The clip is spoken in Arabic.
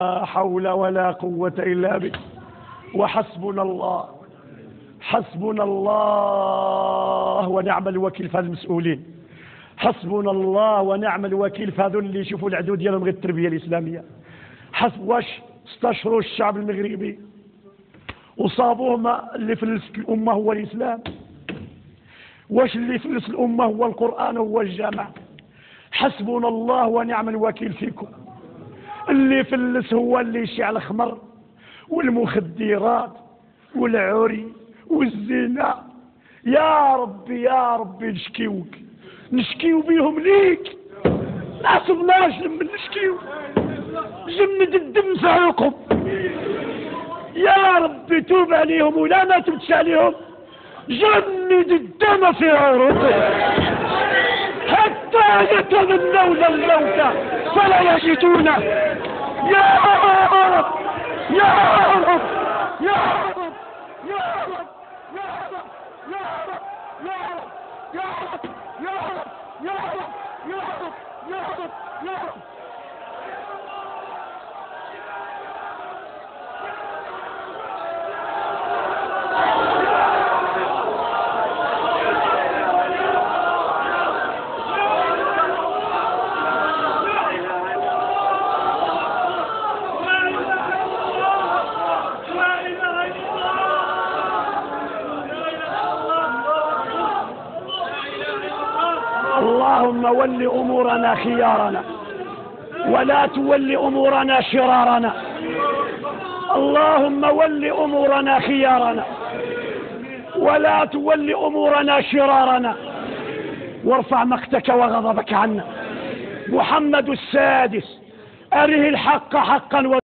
لا حول ولا قوة إلا بك. وحسبنا الله، حسبنا الله ونعم الوكيل في هذا المسؤولين. حسبنا الله ونعم الوكيل في هذول اللي يشوفوا العدو ديالهم غير التربية الإسلامية. واش استشروا الشعب المغربي وصابوهم اللي فلس الأمة هو الإسلام؟ واش اللي فلس الأمة هو القرآن هو الجامع؟ حسبنا الله ونعم الوكيل فيكم. اللي فلس هو اللي يشيع الخمر والمخدرات والعري والزنا. يا ربي يا ربي نشكيوك، نشكيو بيهم ليك، ما صبناش من نشكيو، جمد الدم في عروقهم. يا ربي توب عليهم، ولا ما تبتش عليهم جمد الدم في عروقهم حتى يتمنون الموت فلا يجدونه. يا رب يا رب يا رب يا رب يا رب يا رب يا رب يا رب يا رب يا رب يا رب يا رب يا رب. اللهم ول أمورنا خيارنا ولا تول أمورنا شرارنا. اللهم ول أمورنا خيارنا ولا تول أمورنا شرارنا، وارفع مقتك وغضبك عنا. محمد السادس أره الحق حقا